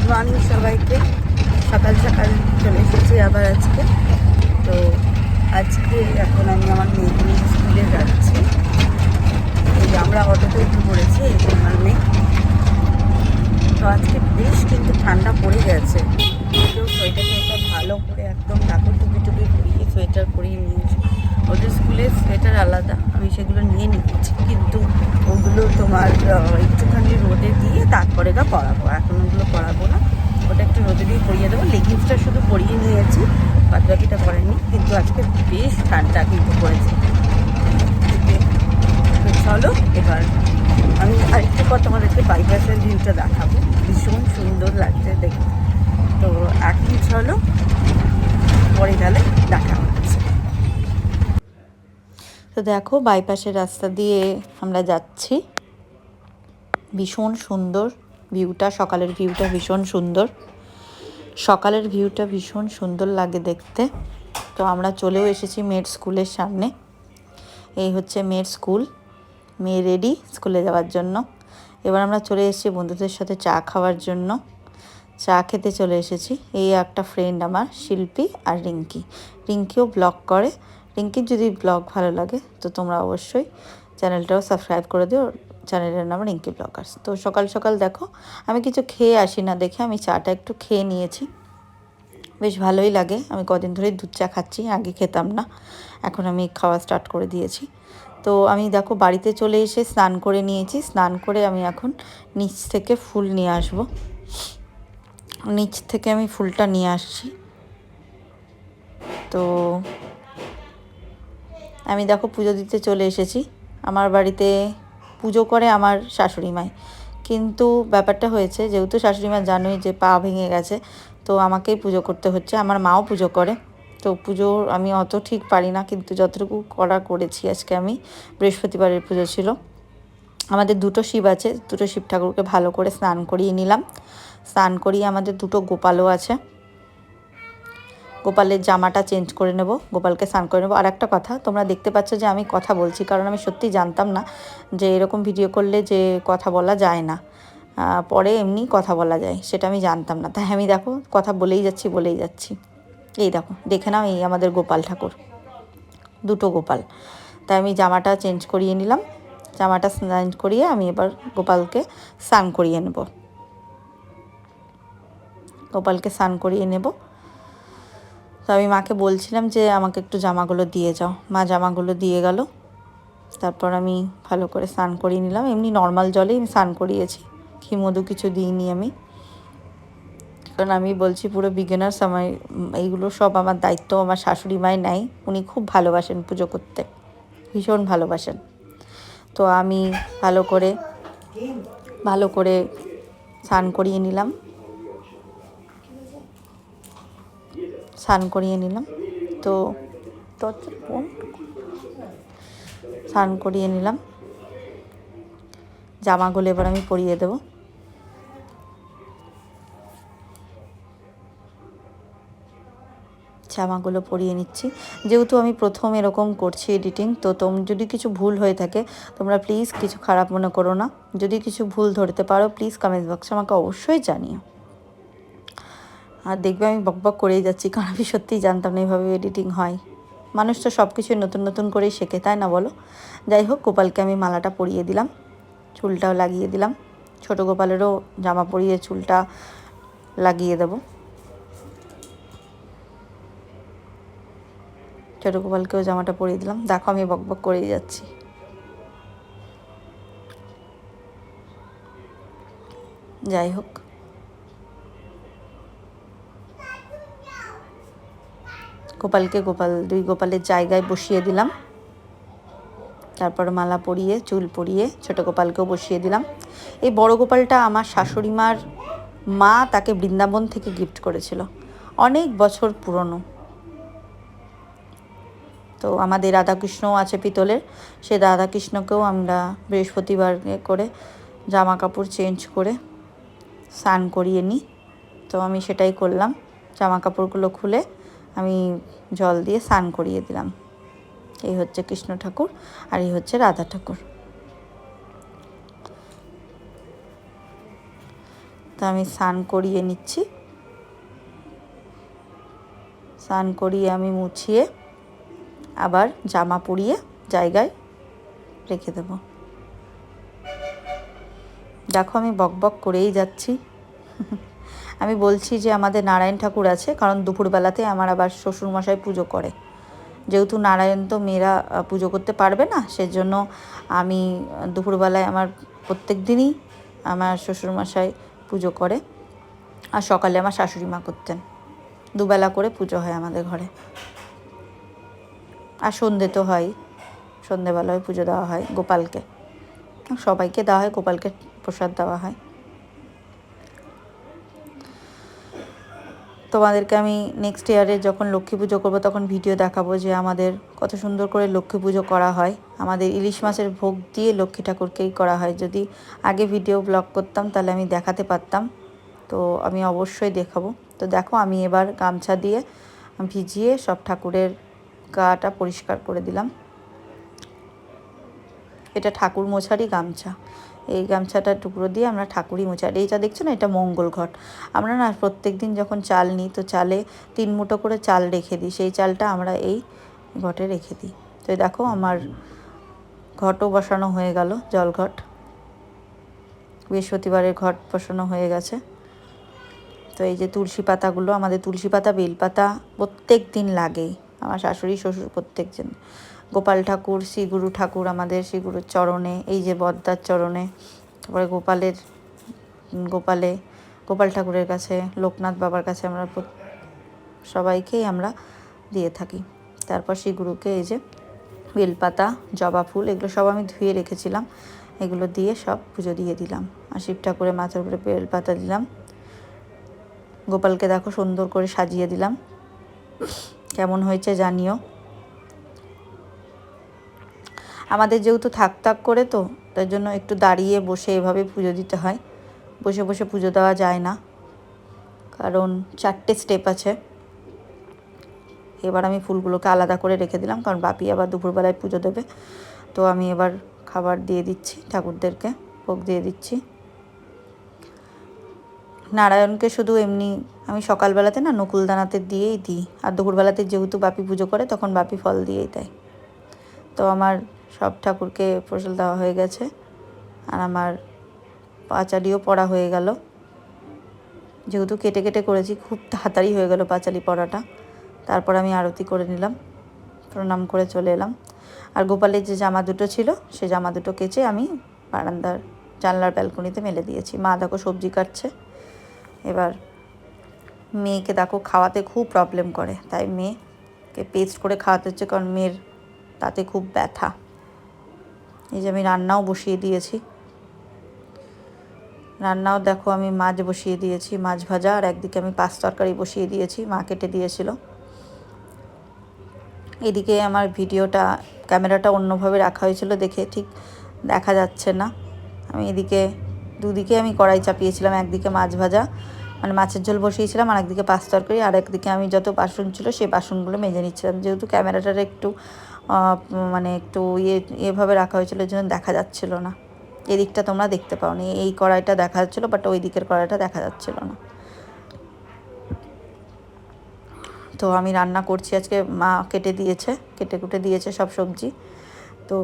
Morning সবাইকে। সকাল সকাল চলে এসেছি আবার আজকে। তো আজকে এখন আমি আমার মেয়েকে নিয়ে স্কুলে যাচ্ছি। এই আমরা অটোতে উঠে পড়েছি, এই যে আমার মেয়ে। তো আজকে বেশ কিন্তু ঠান্ডা পড়ে গেছে। কেউ সোয়েটার ভালো করে একদম ডাকু টুপি টুপি পরিয়ে সোয়েটার পরিয়ে নিয়েছি। ওদের স্কুলের সোয়েটার আলাদা, আমি সেগুলো নিয়ে নিচ্ছি, কিন্তু ওগুলো তোমার একটুখানি রোদে দিয়ে তারপরে পরাবো। এখন ওগুলো পরাবো না, ওটা একটু রোদে দিয়ে পরিয়ে দেবো। লেগিংসটা শুধু পরিয়ে নিয়েছি, বাদ বাকিটা পরেনি। কিন্তু আজকে বেশ ঠান্ডা কিন্তু পড়েছে। তো চলো এবার আমি আরেকটু পর তোমাদেরকে বাইপাসের ভিউটা দেখাবো, ভীষণ সুন্দর লাগছে দেখতে। তো এখন চলো পরে গেলে দেখা হচ্ছে। তো দেখো বাইপাসের রাস্তা দিয়ে আমরা যাচ্ছি, ভীষণ সুন্দর ভিউটা, সকালের ভিউটা ভীষণ সুন্দর, সকালের ভিউটা ভীষণ সুন্দর লাগে দেখতে। তো আমরা চলেও এসেছি মেয়ের স্কুলের সামনে। এই হচ্ছে মেয়ের স্কুল, মেয়ে রেডি স্কুলে যাওয়ার জন্য। এবার আমরা চলে এসেছি বন্ধুদের সাথে চা খাওয়ার জন্য, চা খেতে চলে এসেছি। এই একটা ফ্রেন্ড আমার, শিল্পী আর রিঙ্কিও ব্লগ করে। রিঙ্কির যদি ব্লগ ভালো লাগে তো তোমরা অবশ্যই চ্যানেলটাও সাবস্ক্রাইব করে দিও। চ্যানেলের নাম রিঙ্কি ব্লগার্স। তো সকাল সকাল দেখো আমি কিছু খেয়ে আসি না দেখে আমি চাটা একটু খেয়ে নিয়েছি, বেশ ভালোই লাগে। আমি কদিন ধরেই দুধ চা খাচ্ছি, আগে খেতাম না, এখন আমি খাওয়া স্টার্ট করে দিয়েছি। তো আমি দেখো বাড়িতে চলে এসে স্নান করে নিয়েছি। স্নান করে আমি এখন নিচ থেকে ফুল নিয়ে আসব। নিচ থেকে আমি ফুলটা নিয়ে আসছি। তো আমি দেখো পুজো দিতে চলে এসেছি। আমার বাড়িতে পুজো করে আমার শাশুড়ি মাই, কিন্তু ব্যাপারটা হয়েছে যেহেতু শাশুড়ি মা জানোই যে পা ভেঙে গেছে, তো আমাকেই পুজো করতে হচ্ছে। আমার মাও পুজো করে, তো পুজো আমি অত ঠিক পারি না, কিন্তু যতটুকু করেছি আজকে আমি। বৃহস্পতিবারের পুজো ছিল। আমাদের দুটো শিব আছে, দুটো শিব ঠাকুরকে ভালো করে স্নান করিয়ে নিলাম। স্নান করিয়ে আমাদের দুটো গোপালও আছে, গোপালের জামাটা চেঞ্জ করে নেব, গোপালকে স্নান করে নেব। আর একটা কথা, তোমরা দেখতে পাচ্ছ যে আমি কথা বলছি, কারণ আমি সত্যি জানতাম না যে এরকম ভিডিও করলে যে কথা বলা যায় না, পরে এমনি কথা বলা যায়, সেটা আমি জানতাম না। তাই আমি দেখো কথা বলেই যাচ্ছি। এই দেখো দেখে নাও, এই আমাদের গোপাল ঠাকুর, দুটো গোপাল। তাই আমি জামাটা চেঞ্জ করিয়ে নিলাম। জামাটা চেঞ্জ করিয়ে আমি এবার গোপালকে স্নান করিয়ে নেব, গোপালকে স্নান করিয়ে নেব। তো আমি মাকে বলছিলাম যে আমাকে একটু জামাগুলো দিয়ে যাও, মা জামাগুলো দিয়ে গেল। তারপর আমি ভালো করে স্নান করিয়ে নিলাম, এমনি নর্মাল জলেই আমি স্নান করিয়েছি, ঘি মধু কিছু দিইনি আমি, কারণ আমি বলছি পুরো বিগিনার্স। আমার এইগুলো সব আমার দায়িত্ব আমার শাশুড়ি মাই নেয়। উনি খুব ভালোবাসেন পুজো করতে, ভীষণ ভালোবাসেন। তো আমি ভালো করে স্নান করিয়ে নিলাম, তো স্নান করিয়ে নিলাম। জামাগুলো এবার আমি পরিয়ে দেবো। জামাগুলো পরিয়ে নিচ্ছি। যেহেতু আমি প্রথম এরকম করছি এডিটিং, তো যদি কিছু ভুল হয়ে থাকে তোমরা প্লিজ কিছু খারাপ মনে করো না। যদি কিছু ভুল ধরতে পারো প্লিজ কমেন্ট বক্সে আমাকে অবশ্যই জানিও। আর দেখবে আমি বকবক করেই যাচ্ছি, কারণ আমি সত্যিই জানতাম না এইভাবে এডিটিং হয়। মানুষ তো সব কিছু নতুন নতুন করেই শেখে, তাই না বলো? যাই হোক, গোপালকে আমি মালাটা পরিয়ে দিলাম, চুলটাও লাগিয়ে দিলাম। ছোটো গোপালেরও জামা পরিয়ে চুলটা লাগিয়ে দেবো। ছোটো গোপালকেও জামাটা পরিয়ে দিলাম। দেখো আমি বকবক করেই যাচ্ছি। যাই হোক, দুই গোপালের জায়গায় বসিয়ে দিলাম। তারপর মালা পরিয়ে চুল পরিয়ে ছোটো গোপালকেও বসিয়ে দিলাম। এই বড় গোপালটা আমার শাশুড়ি মার মা তাকে বৃন্দাবন থেকে গিফট করেছিল, অনেক বছর পুরনো। তো আমাদের রাধাকৃষ্ণও আছে পিতলের, সে রাধাকৃষ্ণকেও আমরা বৃহস্পতিবার করে জামা কাপড় চেঞ্জ করে স্নান করিয়ে নিই। তো আমি সেটাই করলাম, জামা কাপড়গুলো খুলে আমি জল দিয়ে স্নান করিয়ে দিলাম। এই হচ্ছে কৃষ্ণ ঠাকুর আর এই হচ্ছে রাধা ঠাকুর। তা আমি স্নান করিয়ে নিচ্ছি, স্নান করিয়ে আমি মুছিয়ে আবার জামা পরিয়ে জায়গায় রেখে দেব। দেখো আমি বকবক করেই যাচ্ছি। আমি বলছি যে আমাদের নারায়ণ ঠাকুর আছে, কারণ দুপুরবেলাতে আমার আবার শ্বশুরমশাই পুজো করে। যেহেতু নারায়ণ তো মেয়েরা পুজো করতে পারবে না, সেজন্য আমি দুপুরবেলায় আমার প্রত্যেক দিনই আমার শ্বশুরমশাই পুজো করে, আর সকালে আমার শাশুড়ি মা করতেন। দুবেলা করে পুজো হয় আমাদের ঘরে। আর সন্ধে তো হয়, সন্ধেবেলায় পুজো দেওয়া হয় গোপালকে, সবাইকে দেওয়া হয়, গোপালকে প্রসাদ দেওয়া হয়। তোমাদেরকে আমি নেক্সট ইয়ারে যখন লক্ষ্মী পুজো করবো তখন ভিডিও দেখাবো যে আমাদের কত সুন্দর করে লক্ষ্মী পুজো করা হয়। আমাদের ইলিশ মাছের ভোগ দিয়ে লক্ষ্মী ঠাকুরকেই করা হয়। যদি আগে ভিডিও ব্লগ করতাম তাহলে আমি দেখাতে পারতাম, তো আমি অবশ্যই দেখাবো। তো দেখো আমি এবার গামছা দিয়ে ভিজিয়ে সব ঠাকুরের গাটা পরিষ্কার করে দিলাম। এটা ঠাকুর মোছারই গামছা, এই গামছাটা টুকরো দিয়ে আমরা ঠাকুরই মোছা। আর এইটা দেখছো না, এটা মঙ্গল ঘট। আমরা না প্রত্যেক দিন যখন চাল নিই তো চালে 3 মুঠো করে চাল রেখে দিই, সেই চালটা আমরা এই ঘটে রেখে দিই। তো দেখো আমার ঘটও বসানো হয়ে গেল, জলঘট। বৃহস্পতিবারের ঘট বসানো হয়ে গেছে। তো এই যে তুলসী পাতাগুলো, আমাদের তুলসী পাতা বেলপাতা প্রত্যেক দিন লাগেই, আমার শাশুড়ি শ্বশুর প্রত্যেক দিন। গোপাল ঠাকুর, শ্রীগুরু ঠাকুর, আমাদের শ্রীগুরুর চরণে, এই যে বদ্দার চরণে, তারপরে গোপাল ঠাকুরের কাছে, লোকনাথ বাবার কাছে আমরা সবাইকেই আমরা দিয়ে থাকি। তারপর শ্রীগুরুকে এই যে বেলপাতা, জবা ফুল, এগুলো সব আমি ধুয়ে রেখেছিলাম, এগুলো দিয়ে সব পুজো দিয়ে দিলাম। আর শিব ঠাকুরের মাথার উপরে বেলপাতা দিলাম। গোপালকে দেখো সুন্দর করে সাজিয়ে দিলাম, কেমন হয়েছে জানিও। আমাদের যেহেতু থাক করে, তো তার জন্য একটু দাঁড়িয়ে বসে এভাবে পুজো দিতে হয়, বসে বসে পুজো দেওয়া যায় না, কারণ 4টে স্টেপ আছে। এবার আমি ফুলগুলোকে আলাদা করে রেখে দিলাম, কারণ বাপি আবার দুপুরবেলায় পুজো দেবে। তো আমি এবার খাবার দিয়ে দিচ্ছি ঠাকুরদেরকে, ভোগ দিয়ে দিচ্ছি। নারায়ণকে শুধু এমনি আমি সকালবেলাতে না নকুলদানাতে দিয়েই দিই, আর দুপুরবেলাতে যেহেতু বাপি পুজো করে তখন বাপি ফল দিয়েই দেয়। তো আমার সব ঠাকুরকে প্রসাদ দেওয়া হয়ে গেছে, আর আমার পাঁচালিও পড়া হয়ে গেল। যেহেতু কেটে কেটে করেছি, খুব তাড়াতাড়ি হয়ে গেল পাঁচালি পড়াটা। তারপর আমি আরতি করে নিলাম, প্রণাম করে চলে এলাম। আর গোপালের যে জামা দুটো ছিল, সে জামা দুটো কেচে আমি বারান্দার জানলার ব্যালকনিতে মেলে দিয়েছি। মা দেখো সবজি কাটছে। এবার মেয়েকে দেখো খাওয়াতে খুব প্রবলেম করে, তাই মেয়েকে পেস্ট করে খাওয়াতে হচ্ছে, কারণ মেয়ের তাতে খুব ব্যথা। এই যে আমি রান্নাও বসিয়ে দিয়েছি, রান্নাও দেখো আমি মাছ বসিয়ে দিয়েছি, মাছ ভাজা, আর একদিকে আমি পাঁচ তরকারি বসিয়ে দিয়েছি, মা কেটে দিয়েছিল। এদিকে আমার ক্যামেরাটা অন্যভাবে রাখা হয়েছিল দেখে ঠিক দেখা যাচ্ছে না। আমি এদিকে দুদিকে আমি কড়াই চাপিয়েছিলাম, একদিকে মাছ ভাজা মানে মাছের ঝোল বসিয়েছিলাম, আর একদিকে পাঁচ তরকারি, আর একদিকে আমি যত বাসন ছিল সেই বাসনগুলো মেজে নিচ্ছিলাম। যেহেতু ক্যামেরাটার একটু একটু এভাবে রাখা হয়েছিল, এর জন্য দেখা যাচ্ছিল না। এদিকটা তোমরা দেখতে পাওনি, এই কড়াইটা দেখা যাচ্ছিলো, বাট ওই দিকের কড়াইটা দেখা যাচ্ছিল না। তো আমি রান্না করছি আজকে, মা কেটে কুটে দিয়েছে সব সবজি। তো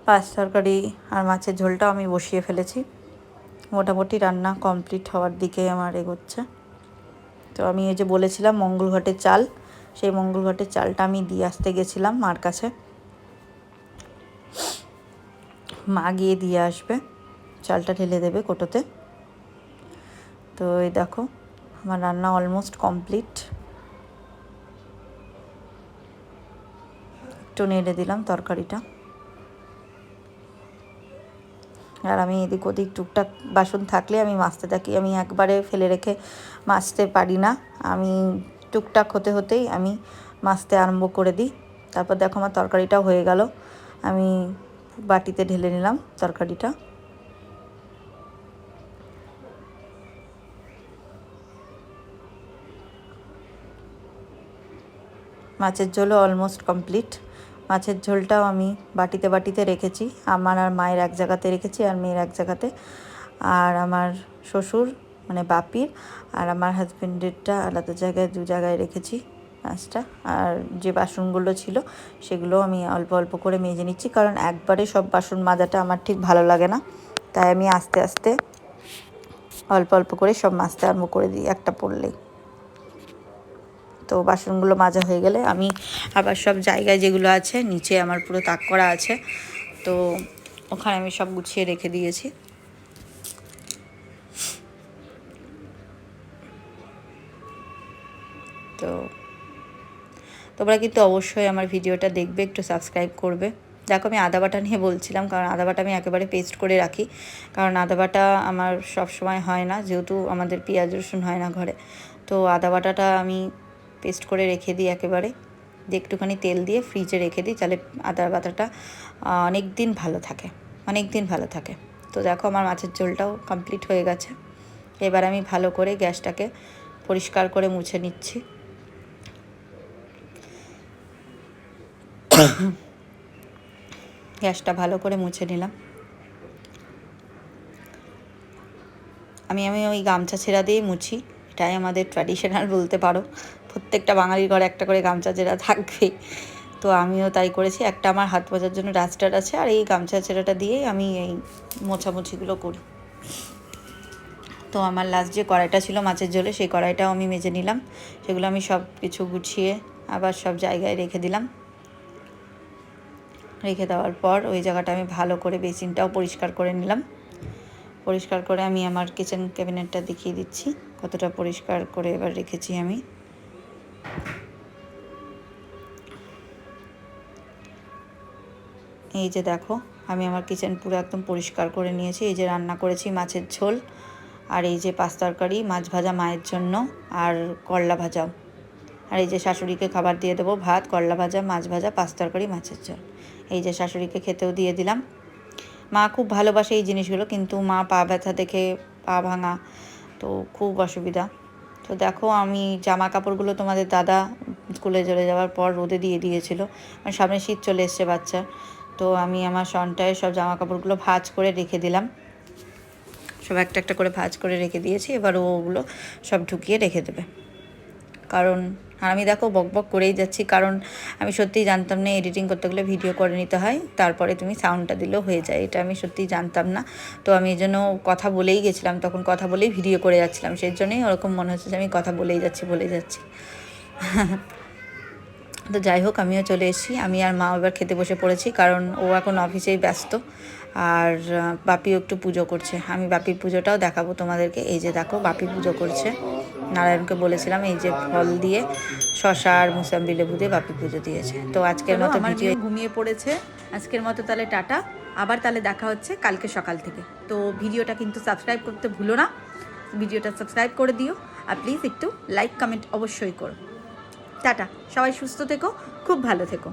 পাঁচ তরকারি আর মাছের ঝোলটাও আমি বসিয়ে ফেলেছি, মোটামুটি রান্না কমপ্লিট হওয়ার দিকে আমার এগোচ্ছে। তো আমি এই যে বলেছিলাম মঙ্গল ঘটের চাল, সেই মঙ্গল ঘটের চালটা আমি দিয়ে আসতে গেছিলাম মার কাছে, মা গিয়ে দিয়ে আসবে, চালটা ঢেলে দেবে কোটোতে। তো এই দেখো আমার রান্না অলমোস্ট কমপ্লিট। একটু নেড়ে দিলাম তরকারিটা, আর আমি এদিক ওদিক টুকটাক বাসন থাকলে আমি মাজতে থাকি। আমি একবারে ফেলে রেখে মাজতে পারি না, আমি টুকটাক হতে হতেই আমি মাজতে আরম্ভ করে দিই। তারপর দেখো আমার তরকারিটাও হয়ে গেল, আমি বাটিতে ঢেলে নিলাম তরকারিটা। মাছের ঝোলও অলমোস্ট কমপ্লিট। মাছের ঝোলটাও আমি বাটিতে রেখেছি, আমার আর মায়ের এক জায়গাতে রেখেছি, আর মেয়ের এক জায়গাতে। আর আমার শ্বশুর মানে বাপির আর আমার হাজব্যান্ডেরটা আলাদা জায়গায়, 2 জায়গায় রেখেছি মাছটা। আর যে বাসনগুলো ছিল সেগুলো আমি অল্প অল্প করে মেজে নিচ্ছি, কারণ একবারে সব বাসন মাজাটা আমার ঠিক ভালো লাগে না, তাই আমি আস্তে আস্তে অল্প অল্প করে সব মাজতে আরম্ভ করে দিই একটা পড়লেই। তো বাসনগুলো মাজা হয়ে গেলে আমি আবার সব জায়গায় যেগুলো আছে, নিচে আমার পুরো তাক করা আছে, তো ওখানে আমি সব গুছিয়ে রেখে দিয়েছি। তো তোমরা কিন্তু অবশ্যই আমার ভিডিওটা দেখবে, একটু সাবস্ক্রাইব করবে। দেখো আমি আদা বাটা নিয়ে বলছিলাম, কারণ আদা বাটা আমি একেবারে পেস্ট করে রাখি, কারণ আদা বাটা আমার সব সময় হয় না, যেহেতু আমাদের পেঁয়াজ রসুন হয় না ঘরে। তো আদা বাটাটা আমি পেস্ট করে রেখে দিই একেবারে, দিয়ে একটুখানি তেল দিয়ে ফ্রিজে রেখে দিই, তাহলে আদা বাটাটা অনেক দিন ভালো থাকে, অনেক দিন ভালো থাকে। তো দেখো আমার মাছের ঝোলটাও কমপ্লিট হয়ে গেছে। এবার আমি ভালো করে গ্যাসটাকে পরিষ্কার করে মুছে নিচ্ছি। গ্যাসটা ভালো করে মুছে নিলাম। আমি ওই গামছা ছেঁড়া দিয়েই মুছি, এটাই আমাদের ট্র্যাডিশনাল বলতে পারো। প্রত্যেকটা বাঙালির ঘরে একটা করে গামছা ছেঁড়া থাকবেই, তো আমিও তাই করেছি। একটা আমার হাত মোছার জন্য ডাস্টার আছে, আর এই গামছা ছেঁড়াটা দিয়েই আমি এই মোছামুছিগুলো করি। তো আমার লাস্ট যে কড়াইটা ছিল মাছের ঝোলে, সেই কড়াইটাও আমি মেজে নিলাম। সেগুলো আমি সব কিছু গুছিয়ে আবার সব জায়গায় রেখে দিলাম। রেখে দেওয়ার পর ওই জায়গাটা আমি ভালো করে বেসিনটাও পরিষ্কার করে নিলাম। পরিষ্কার করে আমি আমার কিচেন ক্যাবিনেটটা দেখিয়ে দিচ্ছি কতটা পরিষ্কার করে এবার রেখেছি আমি। এই যে দেখো আমি আমার কিচেন পুরো একদম পরিষ্কার করে নিয়েছি। এই যে রান্না করেছি মাছের ঝোল, আর এই যে পাঁচ তরকারি, মাছ ভাজা মায়ের জন্য, আর করলা ভাজাও। আর এই যে শাশুড়িকে খাবার দিয়ে দেবো, ভাত, করলা ভাজা, মাছ ভাজা, পাঁচ তরকারি, মাছের ঝোল। এই যে শাশুড়িকে খেতেও দিয়ে দিলাম। মা খুব ভালোবাসে এই জিনিসগুলো, কিন্তু মা পা ব্যথা দেখে, পা ভাঙা, তো খুব অসুবিধা। তো দেখো আমি জামা কাপড়গুলো তোমাদের দাদা স্কুলে চলে যাওয়ার পর রোদে দিয়ে দিয়েছিল, মানে সামনে শীত চলে এসছে বাচ্চার। তো আমি আমার সনটায় সব জামা কাপড়গুলো ভাঁজ করে রেখে দিলাম, সব একটা একটা করে ভাঁজ করে রেখে দিয়েছি। এবার ওগুলো সব ঢুকিয়ে রেখে দেবে, কারণ আর আমি দেখো বকবক করেই যাচ্ছি, কারণ আমি সত্যিই জানতাম না এডিটিং করতে গেলে ভিডিও করে নিতে হয়, তারপরে তুমি সাউন্ডটা দিলেও হয়ে যায়, এটা আমি সত্যিই জানতাম না। তো আমি এই জন্য কথা বলেই গেছিলাম, তখন কথা বলেই ভিডিও করে যাচ্ছিলাম, সেই জন্যই ওরকম মনে হচ্ছে যে আমি কথা বলেই যাচ্ছি। তো যাই হোক আমিও চলে এসেছি, আমি আর মা এবার খেতে বসে পড়েছি, কারণ ও এখন অফিসেই ব্যস্ত, আর বাপিও একটু পুজো করছে। আমি বাপির পুজোটাও দেখাবো তোমাদেরকে। এই যে দেখো বাপি পুজো করছে, নারায়ণকে বলেছিলাম এই যে ফল দিয়ে, শশা আর মুসাম্বি লেবু দিয়ে বাপি পুজো দিয়েছে। তো আজকের মতো ভিডিও ঘুমিয়ে পড়েছে, আজকের মতো তাহলে টাটা, আবার তাহলে দেখা হচ্ছে কালকে সকাল থেকে। তো ভিডিওটা কিন্তু সাবস্ক্রাইব করতে ভুলো না, ভিডিওটা সাবস্ক্রাইব করে দিও, আর প্লিজ একটু লাইক কমেন্ট অবশ্যই করো। টাটা, সবাই সুস্থ থেকো, খুব ভালো থেকো।